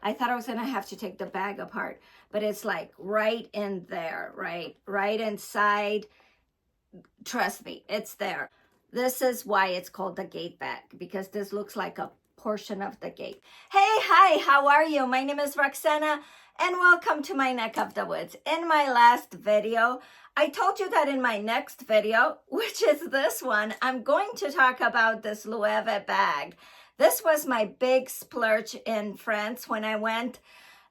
I thought I was gonna have to take the bag apart, but it's like right in there, right inside. Trust me, it's there. This is why it's called the gate bag, because this looks like a portion of the gate. Hey, hi, how are you? My name is Roxana, and welcome to my neck of the woods. In my last video, I told you that in my next video, which is this one, I'm going to talk about this Loewe bag. This was my big splurge in France when I went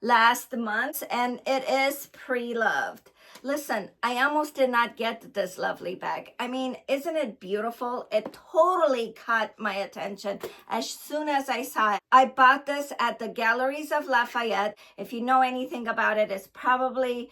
last month, and it is pre-loved. Listen, I almost did not get this lovely bag. I mean, isn't it beautiful? It totally caught my attention as soon as I saw it. I bought this at the Galleries of Lafayette. If you know anything about it, it's probably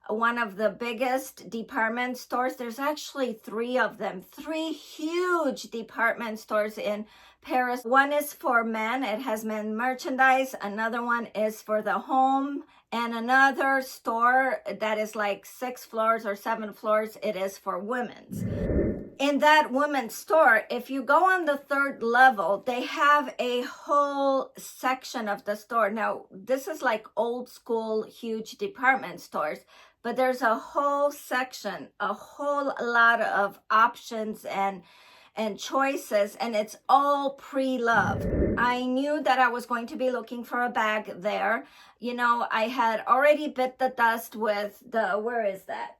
one of the biggest department stores. There's actually 3 of them, 3 huge department stores in Paris. One is for men, it has men merchandise. Another one is for the home, and another store that is like 6 floors or 7 floors, it is for women's. In that women's store, if you go on the 3rd level, they have a whole section of the store. Now, this is like old school, huge department stores, but there's a whole section, a whole lot of options and choices, and it's all pre-loved. I knew that I was going to be looking for a bag there. You know, I had already bit the dust with the, where is that?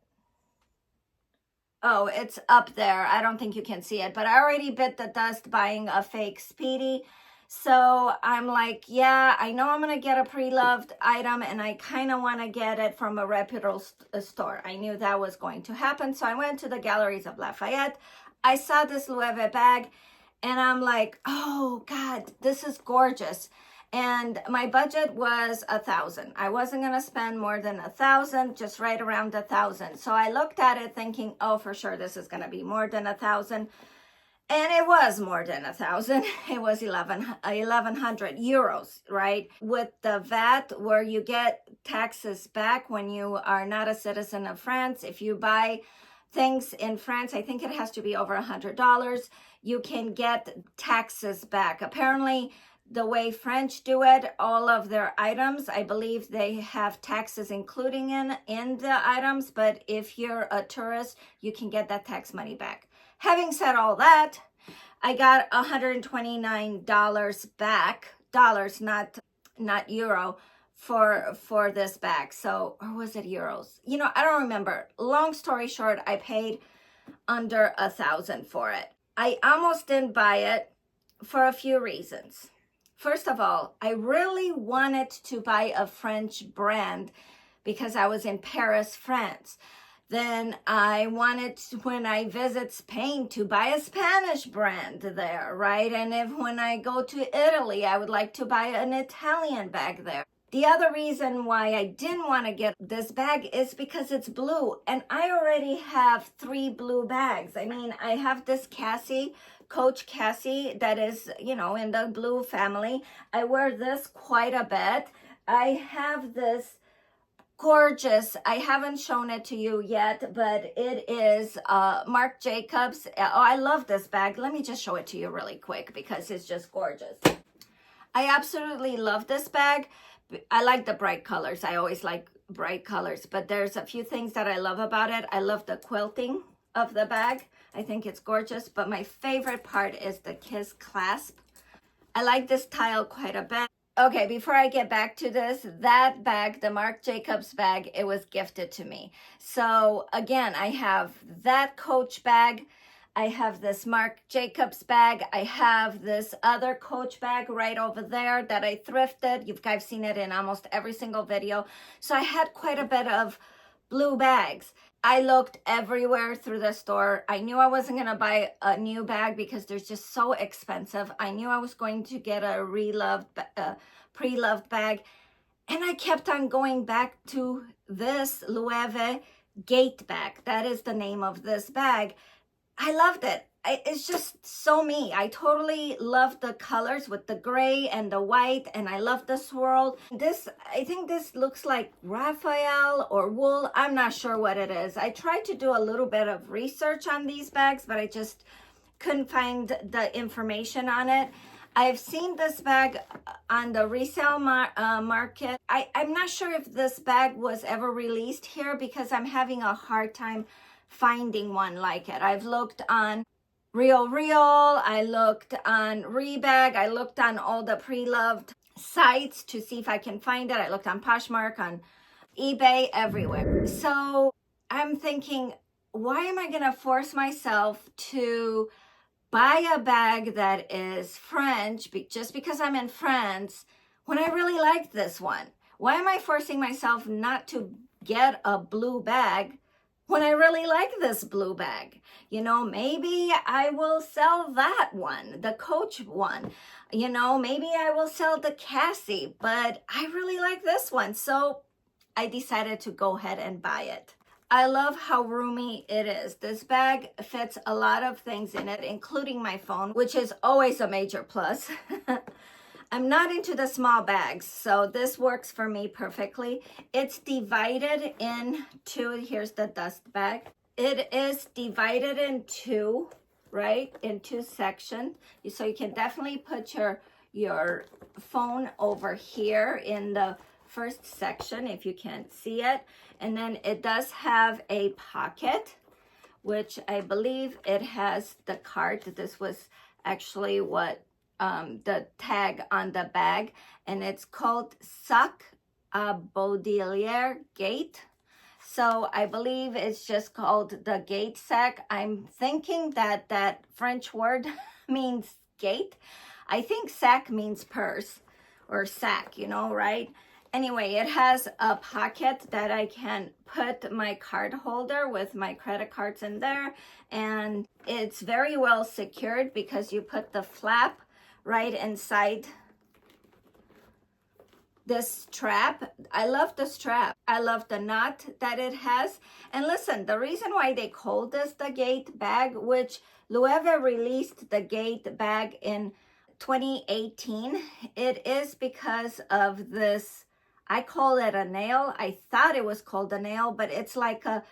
Oh, it's up there. I don't think you can see it, but I already bit the dust buying a fake Speedy. So I'm like, yeah, I know I'm going to get a pre-loved item, and I kind of want to get it from a reputable store. I knew that was going to happen. So I went to the Galleries of Lafayette. I saw this Loewe bag, and I'm like, oh God, this is gorgeous. And my budget was $1,000. I wasn't going to spend more than $1,000, just right around $1,000. So I looked at it thinking, oh, for sure, this is going to be more than $1,000. And it was more than $1,000. It was 1,100 euros, right? With the VAT, where you get taxes back when you are not a citizen of France. If you buy things in France, I think it has to be over $100. You can get taxes back. Apparently, the way French do it, all of their items, I believe they have taxes including in the items. But if you're a tourist, you can get that tax money back. Having said all that, I got $129 back, dollars, not euro, for this bag. So, or was it euros? You know, I don't remember. Long story short, I paid under $1,000 for it. I almost didn't buy it for a few reasons. First of all, I really wanted to buy a French brand because I was in Paris, France. Then I wanted to, when I visit Spain, to buy a Spanish brand there, right? And when I go to Italy, I would like to buy an Italian bag there. The other reason why I didn't want to get this bag is because it's blue, and I already have 3 blue bags. I mean, I have this Coach Cassie that is, you know, in the blue family. I wear this quite a bit. I have this gorgeous, I haven't shown it to you yet, but it is Marc Jacobs. Oh, I love this bag. Let me just show it to you really quick because it's just gorgeous. I absolutely love this bag. I like the bright colors. I always like bright colors, but there's a few things that I love about it. I love the quilting of the bag. I think it's gorgeous, but my favorite part is the kiss clasp. I like this tile quite a bit. Okay, before I get back to this, that bag, the Marc Jacobs bag, it was gifted to me. So again, I have that Coach bag. I have this Marc Jacobs bag. I have this other Coach bag right over there that I thrifted. You guys seen it in almost every single video. So I had quite a bit of blue bags. I looked everywhere through the store. I knew I wasn't going to buy a new bag because they're just so expensive. I knew I was going to get a pre-loved bag. And I kept on going back to this Loewe gate bag. That is the name of this bag. I loved it. It's just so me. I totally love the colors with the gray and the white, and I love the swirl. This, I think this looks like Raphael or wool. I'm not sure what it is. I tried to do a little bit of research on these bags, but I just couldn't find the information on it. I've seen this bag on the resale market. I'm not sure if this bag was ever released here because I'm having a hard time finding one like it. I've looked on Real, I looked on Rebag, I looked on all the pre-loved sites to see if I can find it. I looked on Poshmark, on eBay, everywhere. So I'm thinking, why am I gonna force myself to buy a bag that is French just because I'm in France when I really like this one? Why am I forcing myself not to get a blue bag when I really like this blue bag? You know, maybe I will sell that one, the Coach one. You know, maybe I will sell the Cassie, but I really like this one. So I decided to go ahead and buy it. I love how roomy it is. This bag fits a lot of things in it, including my phone, which is always a major plus. I'm not into the small bags, so this works for me perfectly. It's divided into, here's the dust bag. It is divided in two, right? In two sections. So you can definitely put your phone over here in the first section if you can't see it. And then it does have a pocket, which I believe it has the card. This was actually what the tag on the bag, and it's called Sac à Baudelaire Gate. So I believe it's just called the gate sack. I'm thinking that that French word means gate. I think sack means purse or sack, you know, right? Anyway, it has a pocket that I can put my card holder with my credit cards in there. And it's very well secured because you put the flap right inside this strap. I love the strap. I love the knot that it has. And listen, the reason why they call this the Gate bag, which Loewe released the Gate bag in 2018, it is because of this, I call it a nail. I thought it was called a nail, but it's like a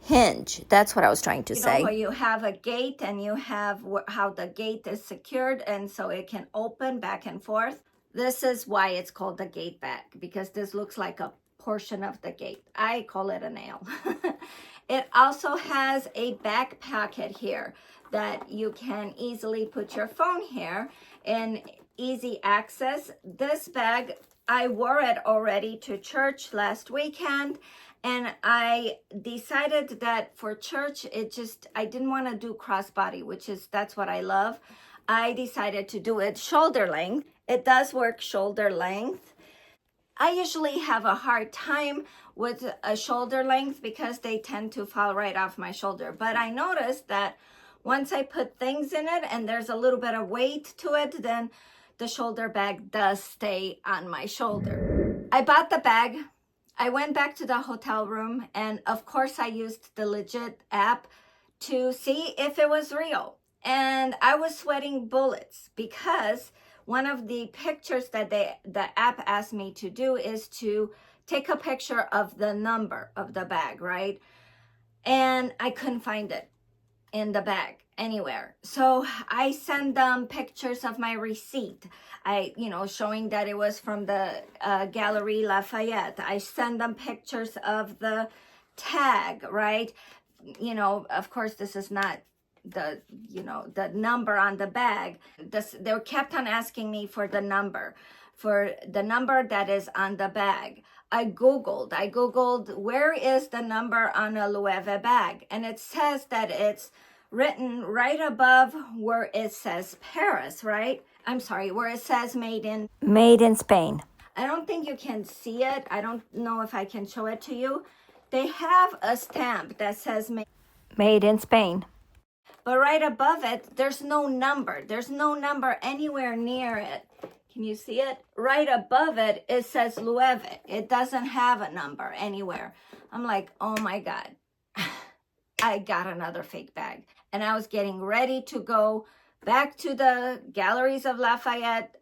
hinge. That's what I was trying to say. You know, you have a gate and you have how the gate is secured, and so it can open back and forth. This is why it's called the Gate bag, because this looks like a portion of the gate. I call it a nail. It also has a back pocket here that you can easily put your phone here and easy access. This bag, I wore it already to church last weekend, and I decided that for church, I didn't want to do crossbody, that's what I love. I decided to do it shoulder length. It does work shoulder length. I usually have a hard time with a shoulder length because they tend to fall right off my shoulder. But I noticed that once I put things in it and there's a little bit of weight to it, then the shoulder bag does stay on my shoulder. I bought the bag. I went back to the hotel room, and of course I used the Legit app to see if it was real. And I was sweating bullets because one of the pictures that the app asked me to do is to take a picture of the number of the bag, right? And I couldn't find it in the bag anywhere. So I sent them pictures of my receipt, showing that it was from the Galerie Lafayette. I sent them pictures of the tag, right? You know, of course, this is not the number on the bag. They kept on asking me for the number that is on the bag. I googled where is the number on a Loewe bag, and it says that it's written right above where it says Paris, right? I'm sorry, where it says made in Spain. I don't think you can see it. I don't know if I can show it to you. They have a stamp that says made in Spain. But right above it, there's no number. There's no number anywhere near it. Can you see it? Right above it, it says Loewe. It doesn't have a number anywhere. I'm like, oh my God. I got another fake bag. And I was getting ready to go back to the Galleries of Lafayette.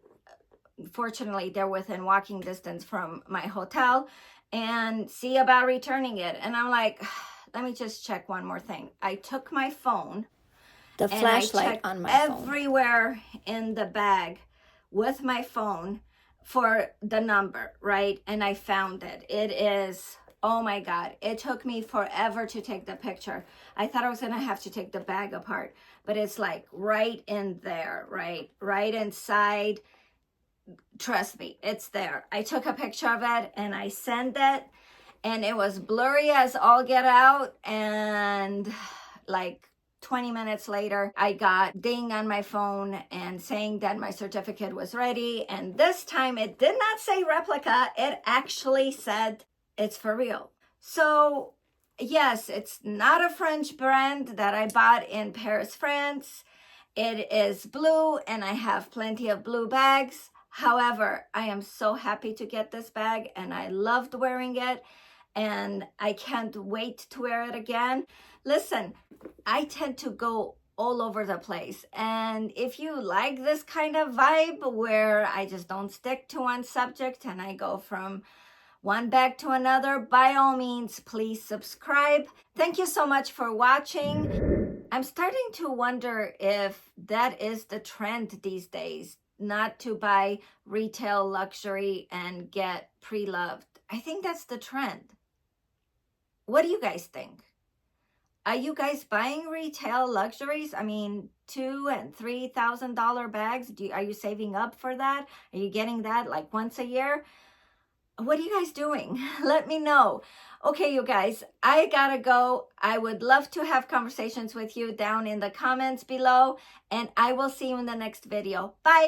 Fortunately, they're within walking distance from my hotel, and see about returning it. And I'm like, let me just check one more thing. I took my phone, the flashlight on my phone, everywhere in the bag with my phone for the number, right? And I found it. It is, oh my God, it took me forever to take the picture. I thought I was gonna have to take the bag apart, but it's like right in there, right inside. Trust me, it's there. I took a picture of it and I sent it, and it was blurry as all get out, and like 20 minutes later, I got ding on my phone and saying that my certificate was ready. And this time it did not say replica. It actually said it's for real. So yes, it's not a French brand that I bought in Paris, France. It is blue and I have plenty of blue bags. However, I am so happy to get this bag and I loved wearing it and I can't wait to wear it again. Listen, I tend to go all over the place. And if you like this kind of vibe where I just don't stick to one subject and I go from one bag to another, by all means, please subscribe. Thank you so much for watching. I'm starting to wonder if that is the trend these days, not to buy retail luxury and get pre-loved. I think that's the trend. What do you guys think? Are you guys buying retail luxuries? I mean, $2,000 and $3,000 bags. Are you saving up for that? Are you getting that like once a year? What are you guys doing? Let me know. Okay, you guys, I gotta go. I would love to have conversations with you down in the comments below, and I will see you in the next video. Bye.